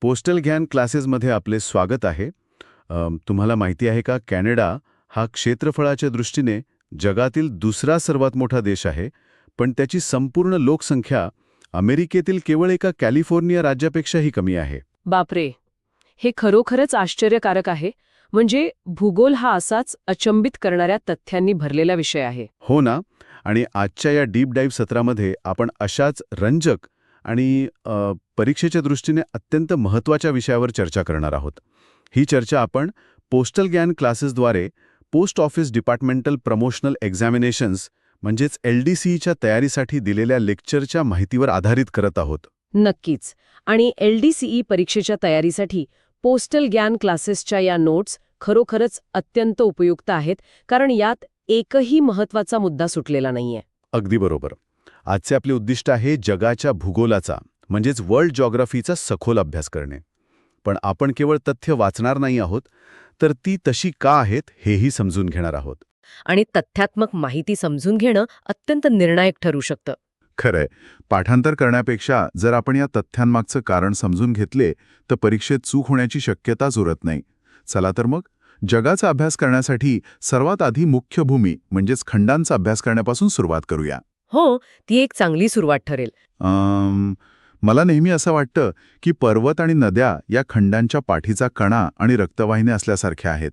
Postal ज्ञान क्लासेसमध्ये आपले स्वागत आहे. तुम्हाला माहिती आहे का, कॅनडा हा क्षेत्रफळाच्या दृष्टीने जगातील दुसरा सर्वात मोठा देश आहे, पण त्याची संपूर्ण लोकसंख्या अमेरिकेतील केवळ एका कॅलिफोर्निया राज्यापेक्षाही कमी आहे. बापरे, हे खरोखरच आश्चर्यकारक आहे. म्हणजे भूगोल हा असाच अचंबित करणाऱ्या तथ्यांनी भरलेला विषय आहे. हो ना. आणि आजच्या या डीप डाईव्ह सत्रामध्ये आपण अशाच रंजक आणि परीक्षेच्या दृष्टीने अत्यंत महत्त्वाच्या विषयावर चर्चा करणार आहोत. ही चर्चा आपण पोस्टल ज्ञान क्लासेसद्वारे post office departmental promotional examinations म्हणजेच LDCच्या तयारीसाठी दिलेल्या लेक्चरच्या माहितीवर आधारित करत आहोत. नक्कीच. आणि LDCE परीक्षेच्या तयारीसाठी पोस्टल ज्ञान क्लासेसच्या या नोट्स खरोखरच अत्यंत उपयुक्त आहेत, कारण यात एकही महत्त्वाचा मुद्दा सुटलेला नाहीये. अगदी बरोबर. आजचे आपले उद्दिष्ट आहे जगाच्या भूगोलाचा म्हणजेच वर्ल्ड जॉग्राफीचा सखोल अभ्यास करणे. पण आपण केवळ तथ्य वाचणार नाही आहोत, तर ती तशी का आहेत हेही समजून घेणार आहोत. आणि तथ्यात्मक माहिती समजून घेणं अत्यंत निर्णायक ठरू शकतं. खरंय. पाठांतर करण्यापेक्षा जर आपण या तथ्यांमागचं कारण समजून घेतले तर परीक्षेत चूक होण्याची शक्यताच उरत नाही. चला तर मग जगाचा अभ्यास करण्यासाठी सर्वात आधी मुख्य भूमी म्हणजेच खंडांचा अभ्यास करण्यापासून सुरुवात करूया. हो, ती एक चांगली सुरुवात ठरेल. मला नेहमी असं वाटतं की पर्वत आणि नद्या या खंडांच्या पाठीचा कणा आणि रक्तवाहिन्या असल्यासारख्या आहेत.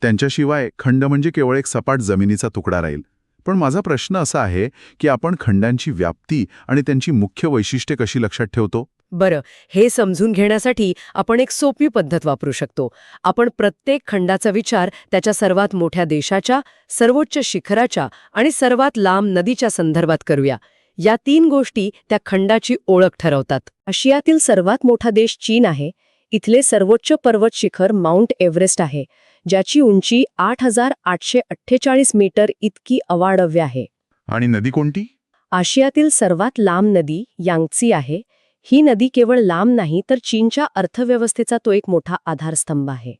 त्यांच्याशिवाय खंड म्हणजे केवळ एक सपाट जमिनीचा तुकडा राहील. पण माझा प्रश्न असा आहे की आपण खंडांची व्याप्ती आणि त्यांची मुख्य वैशिष्ट्ये कशी लक्षात ठेवतो? बरं, हे समजून घेण्यासाठी आपण एक सोपी पद्धत वापरू शकतो. आपण प्रत्येक खंडाचा विचार त्याच्या सर्वात मोठ्या देशाच्या, सर्वोच्च शिखराच्या आणि सर्वात लांब नदीच्या संदर्भात करूया. या 3 गोष्टी त्या खंडाची ओळख ठरवतात. आशियातील सर्वात मोठा देश चीन आहे. इथले सर्वोच्च पर्वत शिखर माउंट एव्हरेस्ट आहे, ज्याची उंची 8,848 मीटर इतकी अवाढव्य आहे. आणि नदी कोणती? आशियातील सर्वात लांब नदी यांग्त्सी आहे. ही नदी केवळ लांब नाही, तर चीनच्या अर्थव्यवस्थेचा तो एक मोठा आधारस्तंभ आहे.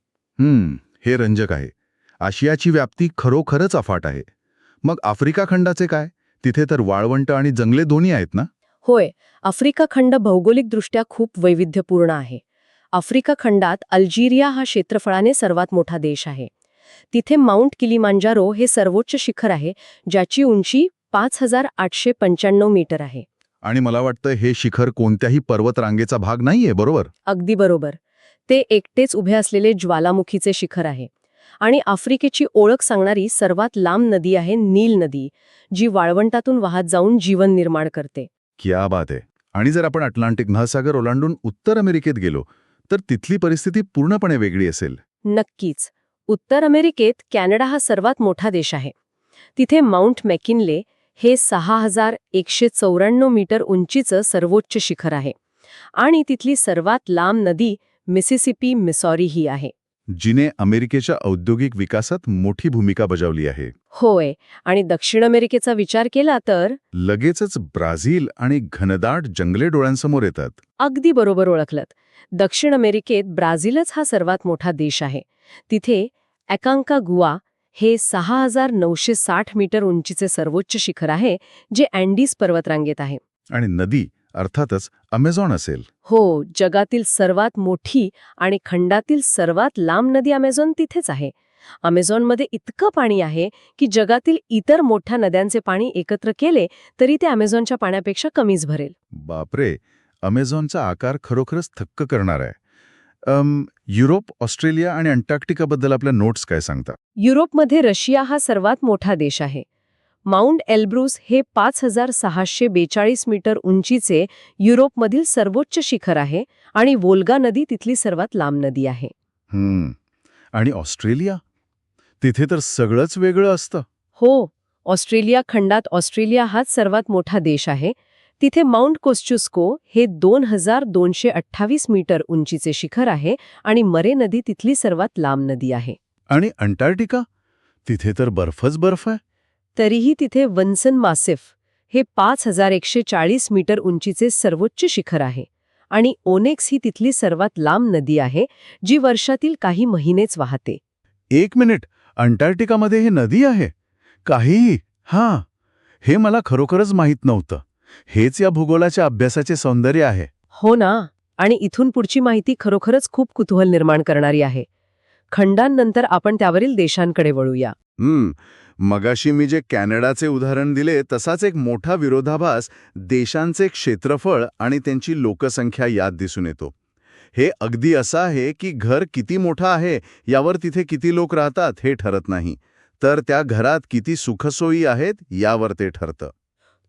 हे रंजक आहे. आशियाची व्याप्ती खरोखरच अफाट आहे. मग आफ्रिका खंडाचे काय? तिथे तर वाळवंट आणि जंगले दोन्ही आहेत ना? होय, आफ्रिका खंड भौगोलिकदृष्ट्या खूप वैविध्यपूर्ण आहे. आफ्रिका खंडात अल्जेरिया हा क्षेत्रफळाने सर्वात मोठा देश आहे. तिथे माउंट किलिमांजारो हे सर्वोच्च शिखर आहे, ज्याची उंची 5,895 मीटर आहे. आणि मला वाटतं हे शिखर कोणत्याही पर्वतरांगेचा भाग नाहीये, बरोबर? अगदी बरोबर. ते एकटेच उभे असलेले ज्वालामुखीचे शिखर आहे. आणि आफ्रिकेची ओळख सांगणारी सर्वात लांब नदी आहे नील नदी, जी वाळवंटातून वाहत जाऊन जीवन निर्माण करते. क्या बात आहे. आणि जर आपण अटलांटिक महासागर ओलांडून उत्तर अमेरिकेत गेलो तर तिथली परिस्थिती पूर्णपणे वेगळी असेल. नक्कीच. उत्तर अमेरिकेत कॅनडा हा सर्वात मोठा देश आहे. तिथे माउंट मॅकिनले हे 6,194 मीटर उंचीचं सर्वोच्च शिखर आहे. आणि तिथली सर्वात लांब नदी मिसिसिपी मिसॉरी ही आहे, जिने अमेरिकेच्या औद्योगिक विकासात मोठी भूमिका बजावली आहे. होय. आणि दक्षिण अमेरिकेचा विचार केला तर लगेचच ब्राझील आणि घनदाट जंगले डोळ्यांसमोर येतात. अगदी बरोबर ओळखलत. दक्षिण अमेरिकेत ब्राझीलच हा सर्वात मोठा देश आहे. तिथे अकांकागुआ हे 6,960 मीटर उंचीचे सर्वोच्च शिखर आहे, जे अँडीज पर्वतरांगेत आहे. आणि नदी अर्थातच अमेझॉन असेल. हो, जगातील सर्वात मोठी आणि खंडातील सर्वात लांब नदी अमेझॉन तिथेच आहे. अमेझॉनमध्ये इतकं पाणी आहे की जगातील इतर मोठ्या नद्यांचे पाणी एकत्र केले तरी ते अमेझॉनच्या पाण्यापेक्षा कमीच भरेल. बापरे, अमेझॉनचा आकार खरोखरच थक्क करणार आहे. युरोप, ऑस्ट्रेलिया आणि अंटार्क्टिकाबद्दल आपल्या नोट्स काय सांगता? युरोपमध्ये रशिया हा सर्वात मोठा देश आहे. माउंट एल्ब्रुस हे 5,642 मीटर उंचीचे युरोपमधील सर्वोच्च शिखर आहे आणि वोल्गा नदी तिथली सर्वात लांब नदी आहे. आणि ऑस्ट्रेलिया? तिथे तर सगळंच वेगळं असतं. हो, ऑस्ट्रेलिया खंडात ऑस्ट्रेलिया हाच सर्वात मोठा देश आहे. तिथे माउंट कोस्चुस्को हे 2,228 मीटर उंचीचे शिखर आहे आणि मरे नदी तिथली सर्वात लांब नदी आहे. आणि अंटार्क्टिका? तिथे तर बर्फच बर्फ आहे. तरीही तिथे वन्सन मासिफ हे 5,140 मीटर उंचीचे सर्वोच्च शिखर आहे. आणि ओनेक्स ही तिथली सर्वात लांब नदी आहे, जी वर्षातील काही महिनेच वाहते. 1 मिनिट, अंटार्क्टिकामध्ये हे नदी आहे? काहीही? हे मला खरोखरच माहीत नव्हतं. हेच या भूगोलाच्या अभ्यासाचे सौंदर्य आहे. हो ना. आणि इथून पुढची माहिती खरोखरच खूप कुतूहल निर्माण करणारी आहे. खंडांनंतर आपण त्यावरील देशांकडे वळूया. मगाशी मी जे कॅनडाचे उदाहरण दिले तसाच एक मोठा विरोधाभास देशांचे क्षेत्रफळ आणि त्यांची लोकसंख्या यात दिसून येतो. हे अगदी असं आहे की घर किती मोठं आहे यावर तिथे किती लोक राहतात हे ठरत नाही, तर त्या घरात किती सुखसोयी आहेत यावर ते ठरतं.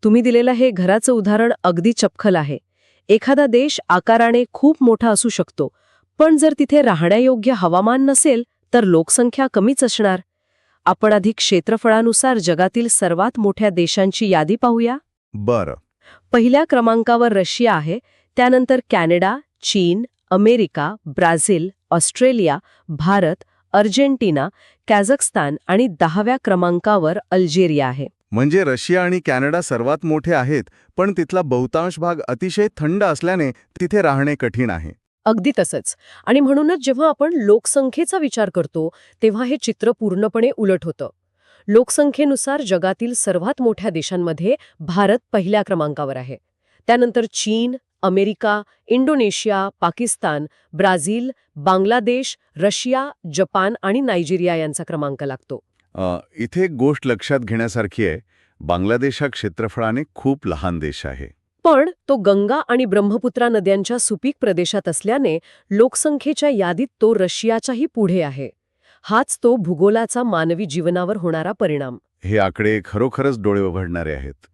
तुम्ही दिलेलं हे घराचं उदाहरण अगदी चपखल आहे. एखादा देश आकाराने खूप मोठा असू शकतो, पण जर तिथे राहण्यायोग्य हवामान नसेल तर लोकसंख्या कमीच असणार. आपण आधी क्षेत्रफळानुसार जगातील सर्वात मोठ्या देशांची यादी पाहूया. बरं. पहिल्या क्रमांकावर रशिया आहे, त्यानंतर कॅनडा, चीन, America, Brazil, Australia, Bharat, Argentina, Kazakhstan आणि 10व्या क्रमांकावर अल्जेरिया आहे. म्हणजे रशिया आणि कॅनडा सर्वात मोठे आहेत, पण तिथला बहुतांश भाग अतिशय थंड असल्याने तिथे राहणे कठीण आहे. अगदी तसंच. आणि म्हणूनच जेव्हा आपण लोकसंख्येचा विचार करतो तेव्हा हे चित्र पूर्णपणे उलट होतं. लोकसंख्येनुसार जगातील सर्वात मोठ्या देशांमध्ये भारत पहिल्या क्रमांकावर आहे. त्यानंतर चीन, America, Indonesia, Pakistan, Brazil, Bangladesh, Russia, Japan आणि नायजेरिया यांचा क्रमांक लागतो. इथे एक गोष्ट लक्षात घेण्यासारखी आहे. बांगलादेश हा क्षेत्रफळाने खूप लहान देश आहे. पण तो गंगा आणि ब्रह्मपुत्रा नद्यांच्या सुपीक प्रदेशात असल्याने लोकसंख्येच्या यादीत तो रशियाच्याही पुढे आहे. हाच तो भूगोलाचा मानवी जीवनावर होणारा परिणाम. हे आकडे खरोखरच डोळे उघडणारे आहेत.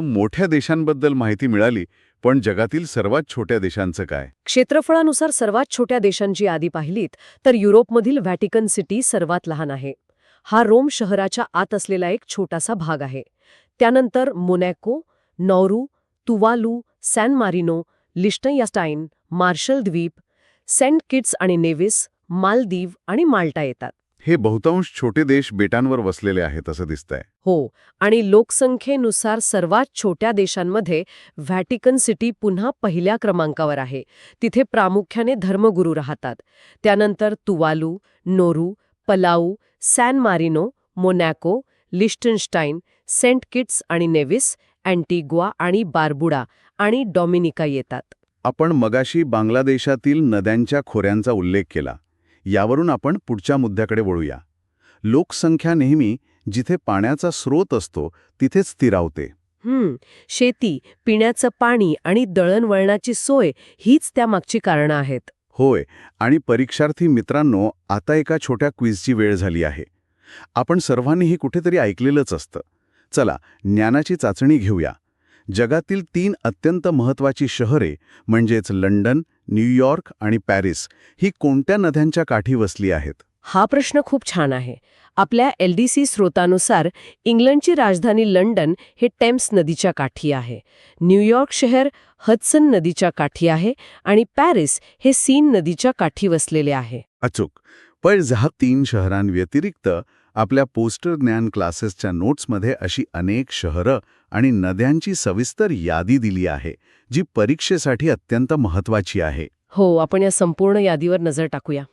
मोठ्या देशांबद्दल माहिती मिळाली, पण जगातील सर्वात छोट्या देशांचं काय? क्षेत्रफळानुसार सर्वात छोट्या देशांची यादी पाहिलीत तर युरोपमधील व्हॅटिकन सिटी सर्वात लहान आहे. हा रोम शहराच्या आत असलेला एक छोटासा भाग आहे. त्यानंतर Monaco, Nauru, Tuvalu, San Marino, Liechtenstein, Marshall द्वीप, सेंट किट्स आणि नेव्हिस, मालदीव आणि माल्टा येतात. हे बहुतांश छोटे देश बेटांवर वसलेले आहेत असं दिसतंय. हो, आणि लोकसंख्येनुसार सर्वात छोट्या देशांमध्ये व्हॅटिकन सिटी पुन्हा पहिल्या क्रमांकावर आहे. तिथे प्रामुख्याने धर्मगुरू राहतात. त्यानंतर Tuvalu, Nauru, Palau, San Marino, Monaco, Liechtenstein, Saint Kitts आणि नेव्हिस, अँटिग्वा आणि बार्बुडा आणि डॉमिनिका येतात. आपण मगाशी बांगलादेशातील नद्यांच्या खोऱ्यांचा उल्लेख केला. यावरून आपण पुढच्या मुद्द्याकडे वळूया. लोकसंख्या नेहमी जिथे पाण्याचा स्रोत असतो तिथेच स्थिरावते. शेती, पिण्याचं पाणी आणि दळणवळणाची सोय हीच त्यामागची कारणं आहेत. होय, आणि परीक्षार्थी मित्रांनो, आता एका छोट्या क्विझची वेळ झाली आहे. आपण सर्वांनीही कुठेतरी ऐकलेलंच असतं. चला, ज्ञानाची चाचणी घेऊया. जगातील 3 अत्यंत महत्त्वाची शहरे म्हणजेच लंडन, न्यूयॉर्क आणि पॅरिस ही कोणत्या नद्यांच्या काठी वसली आहेत? हा प्रश्न खूप छान आहे. आपल्या LDC स्रोतानुसार इंग्लंडची राजधानी लंडन हे टेम्स नदीच्या काठी आहे. न्यूयॉर्क शहर हडसन नदीच्या काठी आहे आणि पॅरिस हे सीन नदीच्या काठी वसलेले आहे. अचूक. पण ह्या 3 शहरांव्यतिरिक्त आपल्या पोस्टर ज्ञान क्लासेसच्या नोट्समध्ये अशी अनेक शहरं आणि नद्यांची सविस्तर यादी दिली आहे, जी परीक्षेसाठी अत्यंत महत्त्वाची आहे. हो, आपण या संपूर्ण यादीवर नजर टाकूया.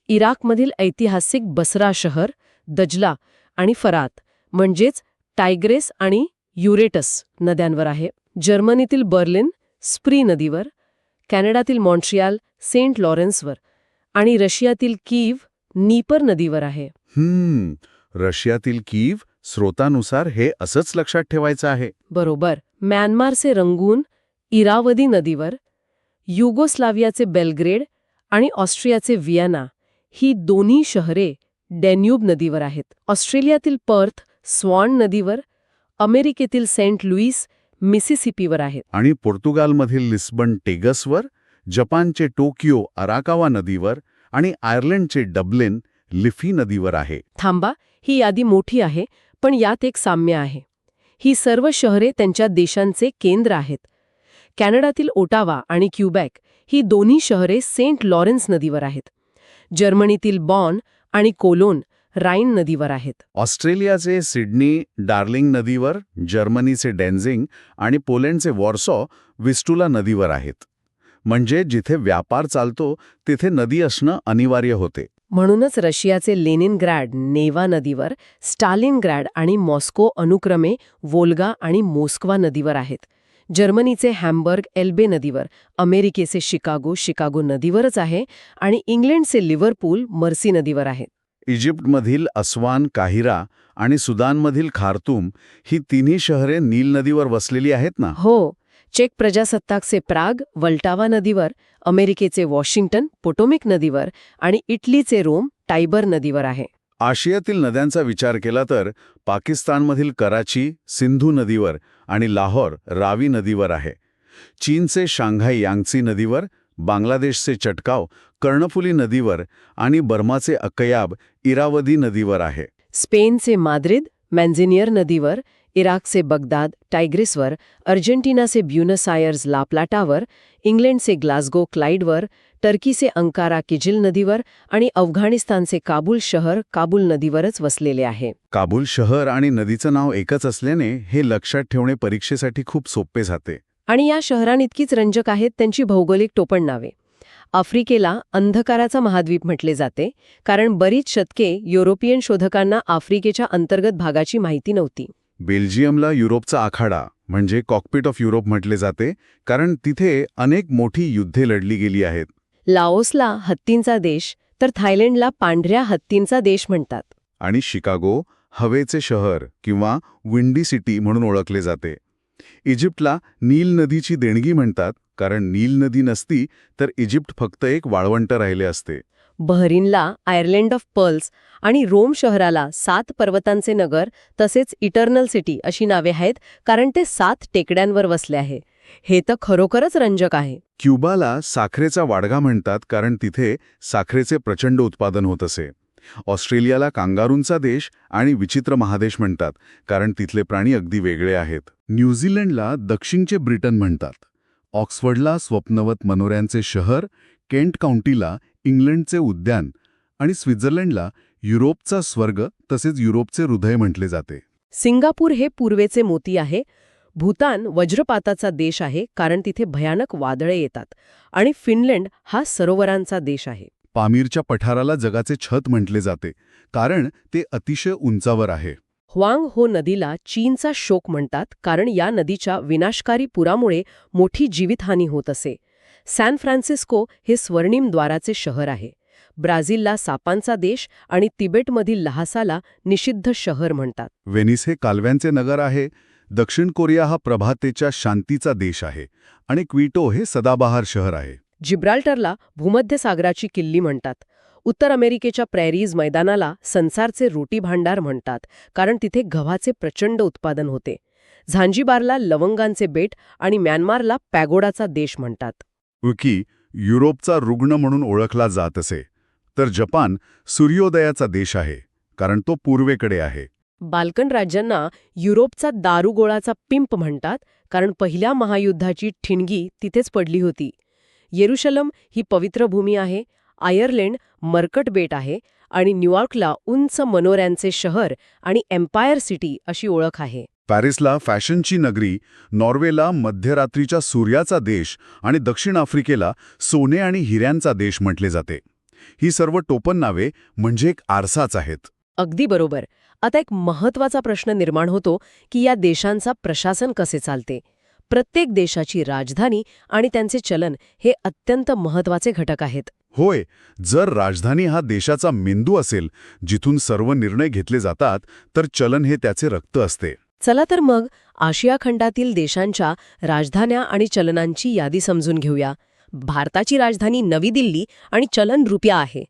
इराकमधील ऐतिहासिक बसरा शहर, दजला आणि फरात म्हणजेच टायग्रेस आणि युरेटस नद्यांवर आहे. जर्मनीतील बर्लिन, स्प्री नदीवर, कॅनडातील मॉन्ट्रियाल, सेंट लॉरेन्सवर आणि रशियातील कीव, नीपर नदीवर आहे. रशियातील कीव स्रोतानुसार हे असंच लक्षात ठेवायचं आहे. बरोबर. म्यानमारचे रंगून, इरावदी नदीवर, युगोस्लावियाचे बेलग्रेड आणि ऑस्ट्रियाचे व्हिएना ही दोन्ही शहरे डॅन्यूब नदीवर आहेत. ऑस्ट्रेलियातील पर्थ, स्वान नदीवर, अमेरिकेतील सेंट लुईस, मिसिसिपीवर आहेत. आणि पोर्तुगालमधील लिस्बन टेगसवर, जपानचे टोकियो अराकावा नदीवर आणि आयर्लंडचे डब्लिन लिफी नदीवर आहे. थांबा, ही यादी मोठी आहे, पण यात एक साम्य आहे. ही सर्व शहरे त्यांच्या देशांचे केंद्र आहेत. कॅनडातील ओटावा आणि क्यूबॅक ही दोन्ही शहरे सेंट लॉरेन्स नदीवर आहेत. जर्मनीतील बॉन आणि कोलोन राईन नदीवर आहेत. ऑस्ट्रेलियाचे सिडनी डार्लिंग नदीवर, जर्मनीचे डेन्झिंग आणि पोलंडचे वॉर्सॉ विस्टुला नदीवर आहेत. म्हणजे जिथे व्यापार चालतो तिथे नदी असणं अनिवार्य होते. म्हणूनच रशियाचे लेनिनग्रॅड नेवा नदीवर, स्टालिनग्रॅड आणि मॉस्को अनुक्रमे वोल्गा आणि मोस्कवा नदीवर आहेत. जर्मनीचे हॅम्बर्ग एल्बे नदीवर, अमेरिकेचे शिकागो नदीवरच आहे आणि इंग्लंडचे लिव्हरपूल मर्सी नदीवर आहे. इजिप्तमधील अस्वान, काहिरा आणि सुदानमधील खार्तूम ही तिन्ही शहरे नील नदीवर वसलेली आहेत ना? हो, चेक प्रजासत्ताकचे प्राग वल्टावा नदीवर, अमेरिकेचे वॉशिंग्टन पोटोमिक नदीवर आणि इटलीचे रोम टायबर नदीवर आहे. आशियातील नद्यांचा विचार केला तर पाकिस्तानमधील कराची सिंधू नदीवर आणि लाहोर रावी नदीवर आहे. चीनचे शांघाई यांग्सी नदीवर, बांगलादेशचे चटकाव कर्णफुली नदीवर आणि बर्माचे अक्कयाब इरावदी नदीवर आहे. स्पेनचे माद्रिद मॅन्झिनियर नदीवर, इराकचे बगदाद टायग्रिसवर, अर्जेंटिनाचे ब्युनस आयर्स ला प्लाटावर, इंग्लंडचे ग्लासगो क्लाइडवर, टर्कीचे अंकारा किजिल नदीवर आणि अफगाणिस्तानचे काबूल शहर काबूल नदीवरच वसलेले आहे. काबूल शहर आणि नदीचं नाव एकच असल्याने हे लक्षात ठेवणे परीक्षेसाठी खूप सोपे जाते. आणि या शहरांइतकीच रंजक आहेत त्यांची भौगोलिक टोपणनावे. आफ्रिकेला अंधकाराचा महाद्वीप म्हटले जाते कारण बरीच शतके युरोपियन शोधकांना आफ्रिकेच्या अंतर्गत भागाची माहिती नव्हती. बेल्जियमला युरोपचा आखाडा म्हणजे कॉकपिट ऑफ युरोप म्हटले जाते कारण तिथे अनेक मोठी युद्धे लढली गेली आहेत. लाओसला हत्तींचा देश तर थायलंडला पांढऱ्या हत्तींचा देश म्हणतात. आणि शिकागो हवेचे शहर किंवा विंडी सिटी म्हणून ओळखले जाते. इजिप्तला नील नदीची देणगी म्हणतात कारण नील नदी नसती तर इजिप्त फक्त एक वाळवंट राहिले असते. बहरीनला आयर्लंड ऑफ पर्ल्स आणि रोम शहराला 7 पर्वतांचे नगर तसेच इटर्नल सिटी अशी नावे आहेत कारण ते 7 टेकड्यांवर वसले आहे. हे तर खरोखरच रंजक आहे. क्युबाला साखरेचा वाडगा म्हणतात कारण तिथे साखरेचे प्रचंड उत्पादन होत असे. ऑस्ट्रेलियाला कांगारूंचा देश आणि विचित्र महादेश म्हणतात कारण तिथले प्राणी अगदी वेगळे आहेत. न्यूझीलंडला दक्षिणचे ब्रिटन म्हणतात. ऑक्सफर्डला स्वप्नवत मनोऱ्यांचे शहर, केंट काउंटीला इंग्लंडचे उद्यान आणि स्वित्झर्लंडला युरोपचा स्वर्ग तसेच युरोपचे हृदय म्हटले जाते. सिंगापूर हे पूर्वेचे मोती आहे. भूतान वज्रपाताचा देश आहे कारण तिथे भयानक वादळे येतात आणि फिनलंड हा सरोवरांचा देश आहे. पामीरच्या पठाराला जगाचे छत म्हटले जाते कारण ते अतिशय उंचावर आहे. ह्वांग हो नदीला चीनचा शोक म्हणतात कारण या नदीच्या विनाशकारी पुरामुळे मोठी जीवितहानी होत असे. सॅन फ्रान्सिस्को हे स्वर्णिम द्वाराचे शहर आहे. ब्राझीलला सापांचा देश आणि तिबेटमधील लहासाला निषिद्ध शहर म्हणतात. व्हेनिस हे कालव्यांचे नगर आहे. दक्षिण कोरिया हा प्रभातेच्या शांतीचा देश आहे आणि क्विटो हे सदाबहार शहर आहे. जिब्राल्टरला भूमध्य सागराची किल्ली म्हणतात. उत्तर अमेरिकेच्या प्रॅरीज मैदानाला संसारचे रोटी भांडार म्हणतात कारण तिथे गव्हाचे प्रचंड उत्पादन होते. झांजिबारला लवंगांचे बेट आणि म्यानमारला पॅगोडाचा देश म्हणतात. उकी युरोपचा रुग्ण म्हणून ओळखला जात असे तर जपान सूर्योदयाचा देश आहे कारण तो पूर्वेकडे आहे. बाल्कन राज्यांना युरोपचा दारुगोळाचा पिंप म्हणतात कारण पहिल्या महायुद्धाची ठिणगी तिथेच पडली होती. येरुशलम ही पवित्र भूमी आहे. आयर्लंड मर्कट बेट आहे आणि न्यूयॉर्कला उंच मनोऱ्यांचे शहर आणि एम्पायर सिटी अशी ओळख आहे. पॅरिसला फॅशनची नगरी, नॉर्वेला मध्यरात्रीच्या सूर्याचा देश आणि दक्षिण आफ्रिकेला सोने आणि हिऱ्यांचा देश म्हटले जाते. ही सर्व टोपण नावे म्हणजे एक आरसाच आहेत. अगदी बरोबर. आता एक महत्त्वाचा प्रश्न निर्माण होतो की या देशांचा प्रशासन कसे चालते. प्रत्येक देशाची राजधानी आणि त्यांचे चलन हे अत्यंत महत्त्वाचे घटक आहेत. होय, जर राजधानी हा देशाचा मेंदू असेल जिथून सर्व निर्णय घेतले जातात तर चलन हे त्याचे रक्त असते. चला तर मग आशिया खंडातील देशांच्या राजधान्या आणि चलनांची यादी समजून घेऊया. भारताची राजधानी नवी दिल्ली आणि चलन रुपया आहे.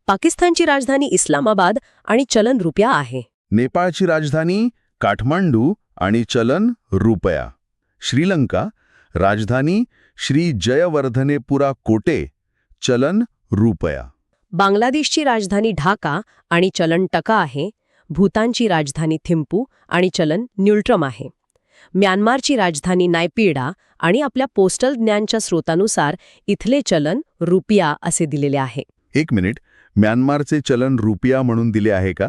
पाकिस्तानची राजधानी इस्लामाबाद आणि चलन रुपया आहे. नेपाळची राजधानी काठमांडू आणि चलन रुपया. श्रीलंका राजधानी श्री जयवर्धनेपुरा कोटे, चलन रुपया. बांगलादेशची राजधानी ढाका आणि चलन टका आहे. भूतानची राजधानी थिम्पू आणि चलन न्यूल्ट्रम आहे. म्यानमारची राजधानी नायपीडा आणि आपल्या पोस्टल ज्ञानच्या स्रोतानुसार इथले चलन रुपया असे दिलेले आहे. एक मिनिट, म्यानमारचे चलन रुपया म्हणून दिले आहे का?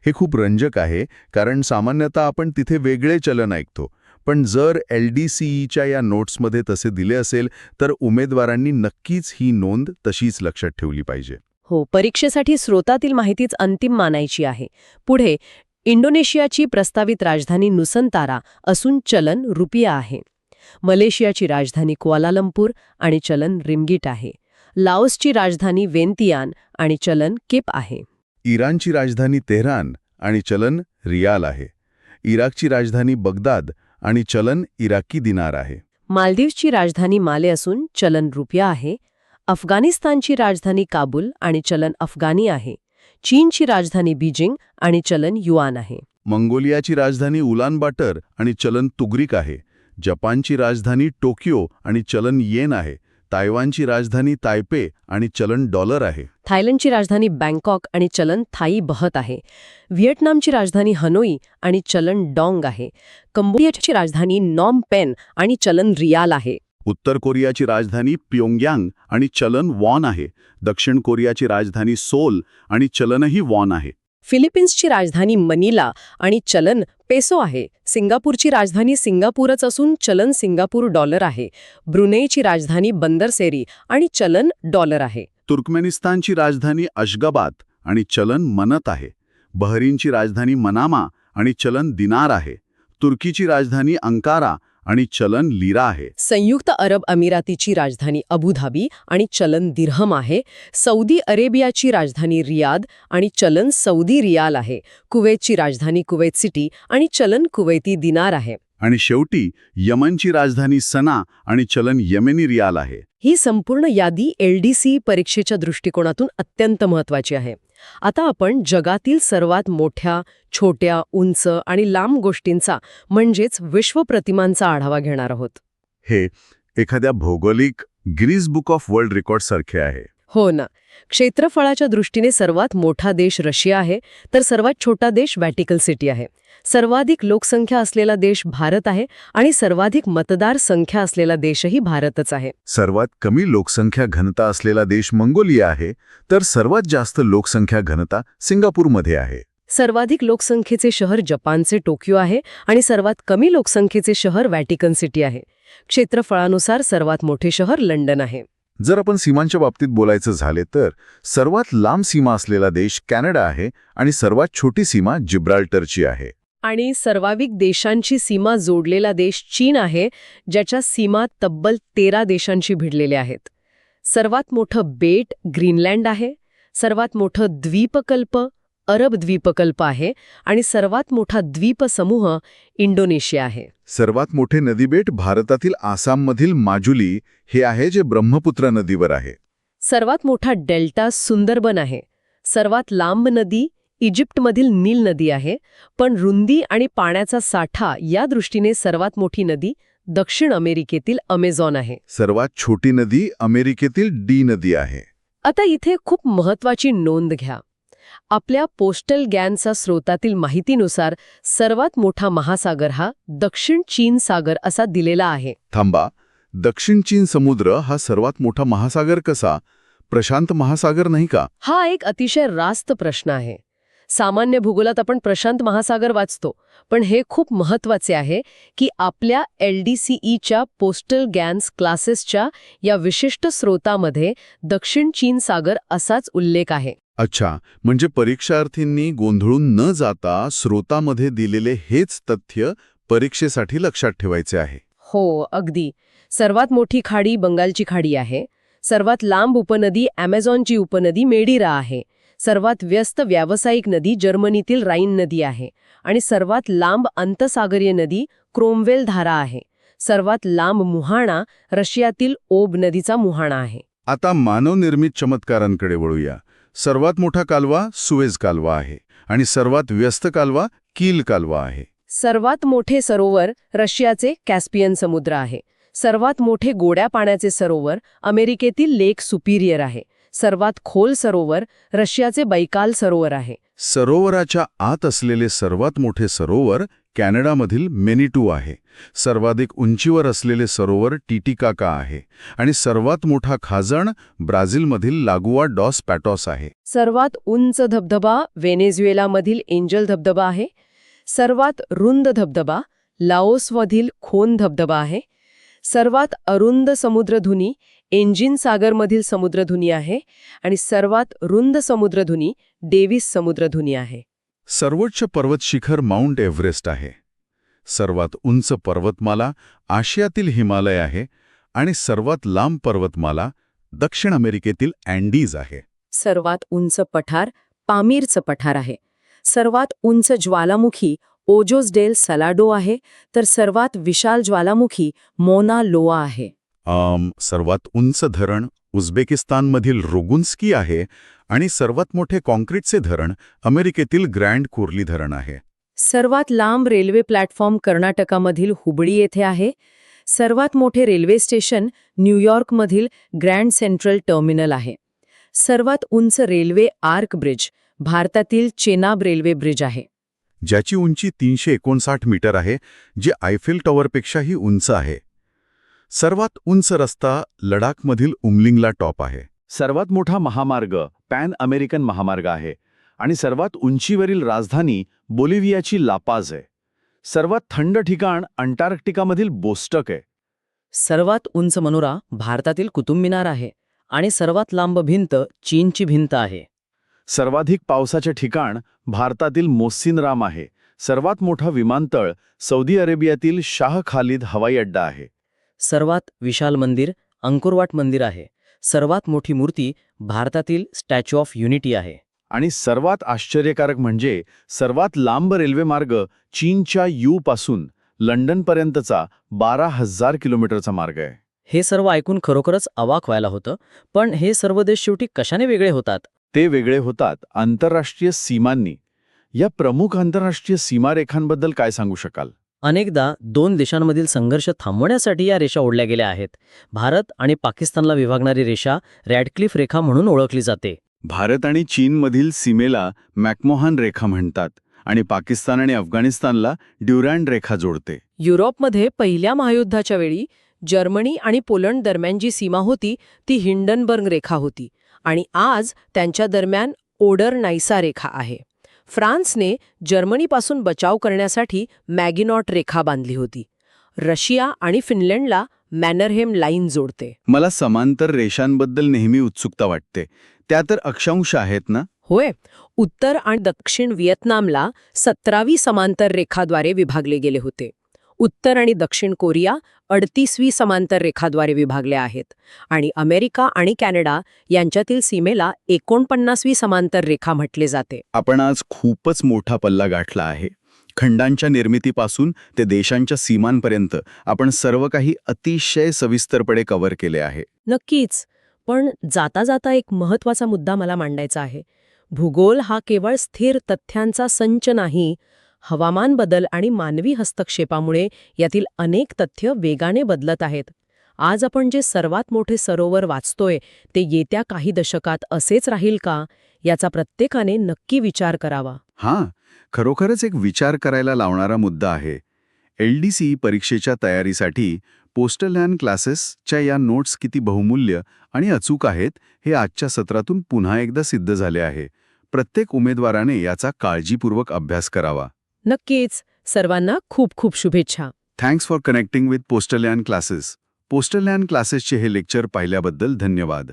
हे खूप रंजक आहे कारण सामान्यतः आपण तिथे वेगळे चलन ऐकतो. पण जर LDCEच्या या नोट्समध्ये तसे दिले असेल तर उमेदवारांनी नक्कीच ही नोंद तशीच लक्षात ठेवली पाहिजे. हो, परीक्षेसाठी स्रोतातील माहितीच अंतिम मानायची आहे. पुढे इंडोनेशियाची प्रस्तावित राजधानी नुसंतारा असून चलन रुपया आहे. मलेशियाची राजधानी क्वालालंपूर आणि चलन रिंगीट आहे. लाओसची राजधानी वेंतियान आणि चलन किप आहे. इराणची राजधानी तेहरान आणि चलन रियाल आहे. इराकची राजधानी बगदाद आणि चलन इराकी दिनार आहे. मालदीवची राजधानी माले असून चलन रुपया आहे. अफगाणिस्तानची राजधानी काबूल आणि चलन अफगाणी आहे. चीनची राजधानी बीजिंग आणि चलन युआन आहे. मंगोलियाची राजधानी उलानबाटर आणि चलन तुग्रिक आहे. जपानची राजधानी टोकियो आणि चलन येन आहे. तायवानची राजधानी तायपे आणि चलन डॉलर आहे. थायलंडची राजधानी बँकॉक आणि चलन थाई बहत आहे. व्हिएटनामची राजधानी हनोई आणि चलन डॉंग आहे. कंबोडियाची राजधानी नॉम पेन आणि चलन रियाल आहे. उत्तर कोरियाची राजधानी प्योंगयांग आणि चलन वॉन आहे. दक्षिण कोरियाची राजधानी सोल आणि चलनही वॉन आहे. फिलिपिन्सची राजधानी मनिला आणि चलन पेसो आहे. सिंगापूरची राजधानी सिंगापूरच असून चलन सिंगापूर डॉलर आहे. ब्रुनेईची राजधानी बंदरसेरी आणि चलन डॉलर आहे. तुर्कमेनिस्तानची राजधानी अशगाबाद आणि चलन मनत आहे. बहरीनची राजधानी मनामा आणि चलन दिनार आहे. तुर्कीची राजधानी अंकारा आणि चलन लिरा आहे. संयुक्त अरब अमिरातीची राजधानी अबुधाबी आणि चलन दिर्हम आहे. सौदी अरेबियाची राजधानी रियाद आणि चलन सौदी रियाल आहे. कुवेतची राजधानी कुवेत सिटी आणि चलन कुवेती दिनार आहे. आणि शेवटी यमनची राजधानी सना आणि चलन येमेनी रियाल आहे. ही संपूर्ण यादी LDC परीक्षेच्या दृष्टिकोनातून अत्यंत महत्त्वाची आहे. आता आपण जगातील सर्वात मोठ्या, छोट्या, उंच आणि लांब गोष्टींचा म्हणजेच विश्वप्रतिमांचा आढावा घेणार आहोत. हे एखाद्या भौगोलिक Guinness book of world record सारखे आहे. हो ना. क्षेत्रफळाच्या दृष्टीने सर्वात मोठा देश रशिया आहे, तर सर्वात छोटा देश व्हॅटिकन सिटी आहे. सर्वाधिक लोकसंख्या असलेला देश भारत आहे आणि सर्वाधिक मतदार संख्या असलेला देशही भारतच आहे. सर्वात कमी लोकसंख्या घनता असलेला देश मंगोलिया आहे, तर सर्वात जास्त लोकसंख्या घनता सिंगापूरमध्ये आहे. सर्वाधिक लोकसंख्येचे शहर जपानचे टोकियो आहे आणि सर्वात कमी लोकसंख्येचे शहर व्हॅटिकन सिटी आहे. क्षेत्रफळानुसार सर्वात मोठे शहर लंडन आहे. जर आपण सीमांच्या बाबतीत बोलायचं झाले तर सर्वात लांब सीमा असलेला देश कॅनडा आहे आणि सर्वात छोटी सीमा जिब्राल्टरची आहे. आणि सर्वाधिक देशांची सीमा जोडलेला देश चीन आहे, ज्याच्या सीमा तब्बल 13 देशांशी भिडलेल्या आहेत. सर्वात मोठं बेट ग्रीनलँड आहे. सर्वात मोठं द्वीपकल्प अरब द्वीपकल्प आहे आणि सर्वात मोठा द्वीपसमूह इंडोनेशिया आहे. सर्वात मोठे नदीबेट भारतातील आसाममधील माजुली हे आहे, जे ब्रह्मपुत्रा नदीवर आहे. सर्वात मोठा डेल्टा सुंदरबन आहे. सर्वात लांब नदी इजिप्तमधील नील नदी आहे, पण रुंदी आणि पाण्याचा साठा या दृष्टीने सर्वात मोठी नदी दक्षिण अमेरिकेतील अमेझॉन आहे. सर्वात छोटी नदी अमेरिकेतील डी नदी आहे. आता इथे खूप महत्वाची नोंद घ्या. आपल्या पोस्टल गॅनच्या स्रोतातील माहितीनुसार सर्वात मोठा महासागर हा दक्षिण चीन सागर असा दिलेला आहे. थांबा, दक्षिण चीन समुद्र हा सर्वात मोठा महासागर कसा? प्रशांत महासागर नाही का? हा एक अतिशय रास्त प्रश्न आहे. सामान्य भूगोलात आपण प्रशांत महासागर वाचतो, पण हे खूप महत्वाचे आहे की आपल्या LDCEच्या पोस्टल गॅन्स क्लासेसच्या या विशिष्ट स्रोतामध्ये दक्षिण चीन सागर असाच उल्लेख आहे. अच्छा, म्हणजे परीक्षार्थींनी गोंधळून न जाता स्रोतामध्ये दिलेले हेच तथ्य परीक्षेसाठी लक्षात ठेवायचे आहे. हो, अगदी. सर्वात मोठी खाडी बंगालची खाडी आहे. सर्वात लांब उपनदी ॲमेझॉनची उपनदी मेडिरा आहे. सर्वात व्यस्त व्यावसायिक नदी जर्मनीतील राईन नदी आहे आणि सर्वात लांब अंतसागरीय नदी क्रोमवेल धारा आहे. सर्वात लांब मुहाणा रशियातील ओब नदीचा मुहाणा आहे. आता मानवनिर्मित चमत्कारांकडे वळूया. सर्वात मोठा कालवा सुएझ कालवा आहे आणि सर्वात व्यस्त कालवा कील कालवा आहे. सर्वात मोठे सरोवर रशियाचे कॅस्पियन समुद्र आहे. सर्वात मोठे गोड्या पाण्याचे सरोवर अमेरिकेतील लेक सुपिरियर आहे. सर्वात खोल सरोवर रशियाचे बैकाल सरोवर आहे. सरोवराच्या आत असलेले सर्वात मोठे सरोवर कॅनडामधील मेनिटू आहे. सर्वाधिक उंचीवर असलेले सरोवर टिटिकाका आहे आणि सर्वात मोठा खाजण ब्राझीलमधील लागुआ डॉस पॅटॉस आहे. सर्वात उंच धबधबा व्हेनेझुएलामधील एंजल धबधबा आहे. सर्वात रुंद धबधबा लाओसमधील खोन धबधबा आहे. सर्वात अरुंद समुद्रधुनी एंजिन सागरमधील समुद्रधुनी आहे आणि सर्वात रुंद समुद्रधुनी डेव्हिस समुद्रधुनी आहे. सर्वोच्च पर्वत शिखर माउंट एव्हरेस्ट आहे. सर्वात उंच पर्वतमाला आशियातील हिमालय आहे आणि सर्वात लांब पर्वतमाला दक्षिण अमेरिकेतील अँडीज आहे. सर्वात उंच पठार पामीरचं पठार आहे. सर्वात उंच ज्वालामुखी ओजोस डेल सलाडो आहे, तर सर्वात विशाल ज्वालामुखी मोना लोआ आहे. सर्वात उंच धरण उझबेकिस्तानमधील रोगुन्स्की आहे आणि सर्वात मोठे कॉन्क्रीटचे धरण अमेरिकेतील ग्रँड कुर्ली धरण आहे. सर्वात लांब रेल्वे प्लॅटफॉर्म कर्नाटकामधील हुबळी येथे आहे. सर्वात मोठे रेल्वे स्टेशन न्यूयॉर्कमधील ग्रँड सेंट्रल टर्मिनल आहे. सर्वात उंच रेल्वे आर्क ब्रिज भारतातील चेनाब रेल्वे ब्रिज आहे. ज्याची उंची 359 मीटर आहे, जे आयफेल टॉवरपेक्षाही उंच आहे. सर्वात उंच रस्ता लडाखमधील उमलिंगला टॉप आहे. सर्वात मोठा महामार्ग पॅन अमेरिकन महामार्ग आहे आणि सर्वात उंचीवरील राजधानी बोलिव्हियाची लापाज आहे. सर्वात थंड ठिकाण अंटार्क्टिकामधील बोस्टक आहे. सर्वात उंच मनोरा भारतातील कुतुब मिनार आहे आणि सर्वात लांब भिंत चीनची भिंत आहे. सर्वाधिक पावसाचे ठिकाण भारतातील मोसिनराम आहे. सर्वात मोठा विमानतळ सौदी अरेबियातील शाह खालिद हवाई अड्डा आहे. सर्वात विशाल मंदिर अंकुरवाट मंदिर आहे. सर्वात मोठी मूर्ती भारतातील स्टॅच्यू ऑफ युनिटी आहे. आणि सर्वात आश्चर्यकारक म्हणजे सर्वात लांब रेल्वेमार्ग चीनच्या यू पासून लंडनपर्यंतचा 12,000 किलोमीटरचा मार्ग आहे. हे सर्व ऐकून खरोखरच अवाक व्हायला होतं. पण हे सर्व देश शेवटी कशाने वेगळे होतात? ते वेगळे होतात आंतरराष्ट्रीय सीमांनी. या प्रमुख आंतरराष्ट्रीय सीमारेखांबद्दल काय सांगू शकाल? अनेकदा दोन देशांमधील संघर्ष थांबवण्यासाठी या रेषा ओढल्या गेल्या आहेत. भारत आणि पाकिस्तानला विभागणारी रेषा रॅडक्लिफ रेखा म्हणून ओळखली जाते. भारत आणि चीनमधील सीमेला मॅकमोहन रेखा म्हणतात आणि पाकिस्तान आणि अफगाणिस्तानला ड्युरँड रेखा जोडते. युरोपमध्ये पहिल्या महायुद्धाच्या वेळी जर्मनी आणि पोलंड दरम्यान जी सीमा होती ती हिंडनबर्ग रेखा होती आणि आज त्यांच्या दरम्यान ओडर नायसा रेखा आहे. फ्रान्सने जर्मनीपासून बचाव करण्यासाठी मॅगिनॉट रेखा बांधली होती. रशिया आणि फिनलंडला मॅनरहेम लाईन जोडते. मला समांतर रेषांबद्दल नेहमी उत्सुकता वाटते. त्या तर अक्षांश आहेत ना? होय. उत्तर आणि दक्षिण व्हिएतनामला 17वी समांतर रेखाद्वारे विभागले गेले होते. उत्तर आणि दक्षिण कोरिया 38वी समांतर रेखाद्वारे विभागले आहेत आणि अमेरिका आणि कॅनडा यांच्यातील सीमेला 49वी समांतर रेखा म्हटले जाते. आपण आज खूपच मोठा पल्ला गाठला आहे. खंडांच्या निर्मितीपासून ते देशांच्या सीमांपर्यंत आपण सर्व काही अतिशय सविस्तरपणे कव्हर केले आहे. नक्कीच. पण जाता जाता एक महत्त्वाचा मुद्दा मला मांडायचा आहे. भूगोल हा केवळ स्थिर तथ्यांचा संच नाही. हवामान बदल आणि मानवी हस्तक्षेपामुळे यातील अनेक तथ्य वेगाने बदलत आहेत. आज आपण जे सर्वात मोठे सरोवर वाचतोय ते येत्या काही दशकात असेच राहील का, याचा प्रत्येकाने नक्की विचार करावा. हां, खरोखरच एक विचार करायला लावणारा मुद्दा आहे. LDC परीक्षेच्या तयारीसाठी पोस्टल लँड क्लासेसच्या या नोट्स किती बहुमूल्य आणि अचूक आहेत हे आजच्या सत्रातून पुन्हा एकदा सिद्ध झाले आहे. प्रत्येक उमेदवाराने याचा काळजीपूर्वक अभ्यास करावा. नक्कीच. सर्वांना खूप खूप शुभेच्छा. Thanks for connecting with postal land classes. Postal land क्लासेसचे हे लेक्चर पाहिल्याबद्दल धन्यवाद.